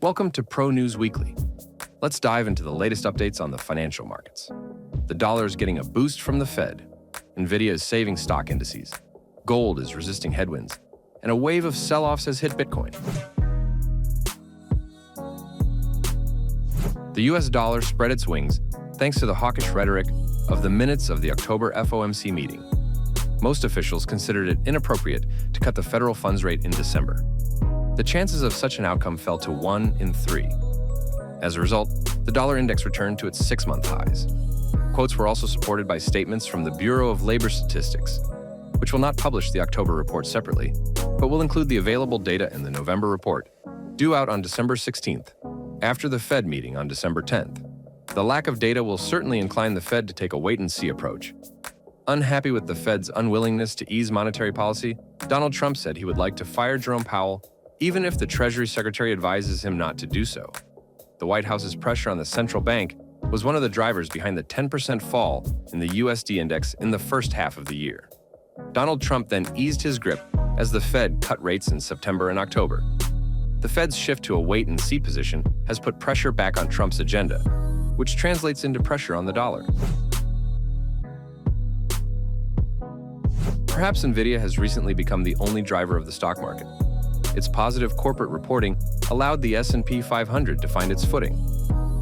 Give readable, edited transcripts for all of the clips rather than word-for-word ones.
Welcome to Pro News Weekly. Let's dive into the latest updates on the financial markets. The dollar is getting a boost from the Fed. NVIDIA is saving stock indices. Gold is resisting headwinds. And a wave of sell-offs has hit Bitcoin. The US dollar spread its wings thanks to the hawkish rhetoric of the minutes of the October FOMC meeting. Most officials considered it inappropriate to cut the federal funds rate in December. The chances of such an outcome fell to 1 in 3. As a result, the dollar index returned to its 6-month highs. Quotes were also supported by statements from the Bureau of Labor Statistics, which will not publish the October report separately, but will include the available data in the November report, due out on December 16th, after the Fed meeting on December 10th. The lack of data will certainly incline the Fed to take a wait-and-see approach. Unhappy with the Fed's unwillingness to ease monetary policy, Donald Trump said he would like to fire Jerome Powell even if the Treasury Secretary advises him not to do so. The White House's pressure on the central bank was one of the drivers behind the 10% fall in the USD index in the first half of the year. Donald Trump then eased his grip as the Fed cut rates in September and October. The Fed's shift to a wait-and-see position has put pressure back on Trump's agenda, which translates into pressure on the dollar. Perhaps NVIDIA has recently become the only driver of the stock market. Its positive corporate reporting allowed the S&P 500 to find its footing.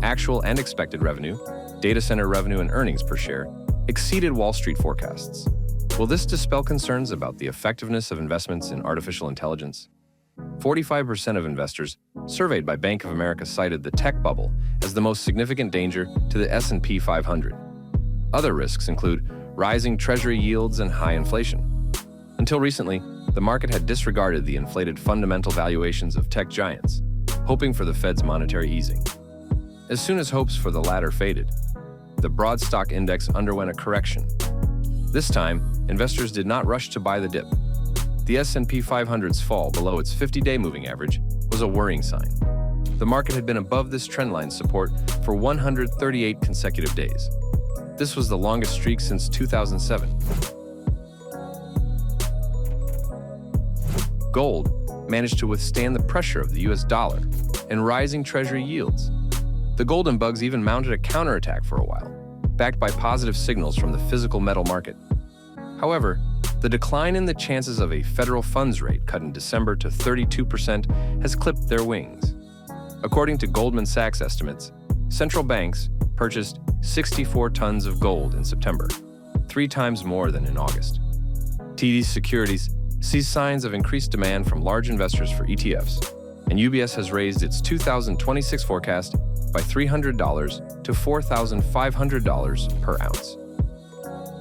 Actual and expected revenue, data center revenue, and earnings per share exceeded Wall Street forecasts. Will this dispel concerns about the effectiveness of investments in artificial intelligence? 45% of investors surveyed by Bank of America cited the tech bubble as the most significant danger to the S&P 500. Other risks include rising treasury yields and high inflation. Until recently, the market had disregarded the inflated fundamental valuations of tech giants, hoping for the Fed's monetary easing. As soon as hopes for the latter faded, the broad stock index underwent a correction. This time, investors did not rush to buy the dip. The S&P 500's fall below its 50-day moving average was a worrying sign. The market had been above this trendline support for 138 consecutive days. This was the longest streak since 2007. Gold managed to withstand the pressure of the US dollar and rising treasury yields. The golden bugs even mounted a counterattack for a while, backed by positive signals from the physical metal market. However, the decline in the chances of a federal funds rate cut in December to 32% has clipped their wings. According to Goldman Sachs estimates, central banks purchased 64 tons of gold in September, 3 times more than in August. TD Securities sees signs of increased demand from large investors for ETFs, and UBS has raised its 2026 forecast by $300 to $4,500 per ounce.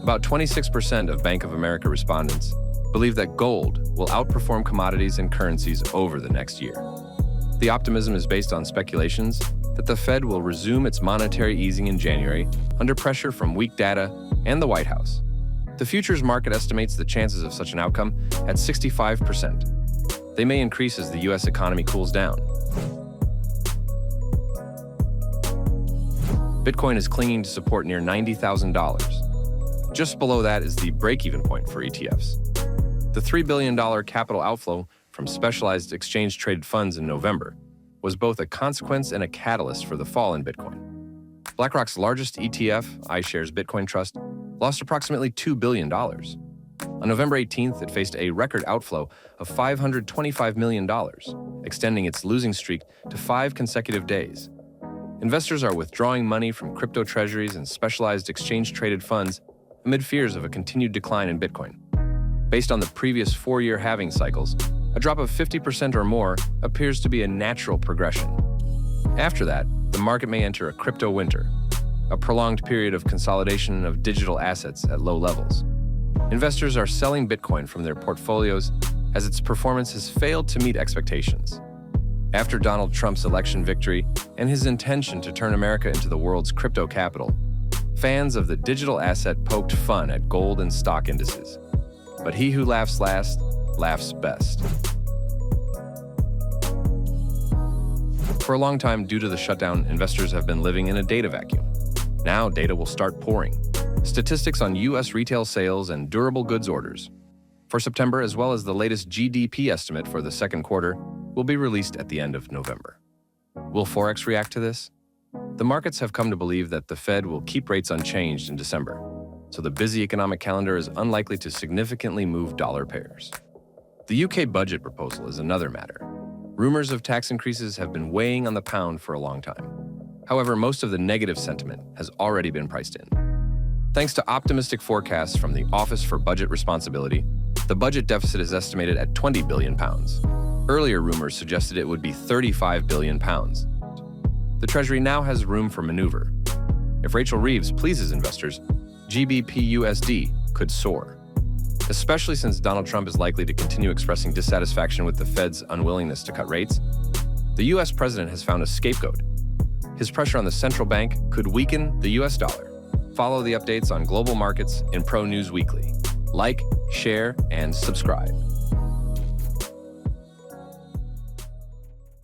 About 26% of Bank of America respondents believe that gold will outperform commodities and currencies over the next year. The optimism is based on speculations that the Fed will resume its monetary easing in January under pressure from weak data and the White House. The futures market estimates the chances of such an outcome at 65%. They may increase as the U.S. economy cools down. Bitcoin is clinging to support near $90,000. Just below that is the break-even point for ETFs. The $3 billion capital outflow from specialized exchange-traded funds in November was both a consequence and a catalyst for the fall in Bitcoin. BlackRock's largest ETF, iShares Bitcoin Trust, lost approximately $2 billion. On November 18th, it faced a record outflow of $525 million, extending its losing streak to 5 consecutive days. Investors are withdrawing money from crypto treasuries and specialized exchange-traded funds amid fears of a continued decline in Bitcoin. Based on the previous 4-year halving cycles, a drop of 50% or more appears to be a natural progression. After that, the market may enter a crypto winter, a prolonged period of consolidation of digital assets at low levels. Investors are selling Bitcoin from their portfolios as its performance has failed to meet expectations. After Donald Trump's election victory and his intention to turn America into the world's crypto capital, fans of the digital asset poked fun at gold and stock indices. But he who laughs last, laughs best. For a long time, due to the shutdown, investors have been living in a data vacuum. Now, data will start pouring. Statistics on U.S. retail sales and durable goods orders for September, as well as the latest GDP estimate for the second quarter, will be released at the end of November. Will Forex react to this? The markets have come to believe that the Fed will keep rates unchanged in December, so the busy economic calendar is unlikely to significantly move dollar pairs. The UK budget proposal is another matter. Rumors of tax increases have been weighing on the pound for a long time. However, most of the negative sentiment has already been priced in. Thanks to optimistic forecasts from the Office for Budget Responsibility, the budget deficit is estimated at £20 billion. Earlier rumors suggested it would be £35 billion. The Treasury now has room for maneuver. If Rachel Reeves pleases investors, GBP/USD could soar, especially since Donald Trump is likely to continue expressing dissatisfaction with the Fed's unwillingness to cut rates. The U.S. president has found a scapegoat. His pressure on the central bank could weaken the U.S. dollar. Follow the updates on global markets in Pro News Weekly. Like, share, and subscribe.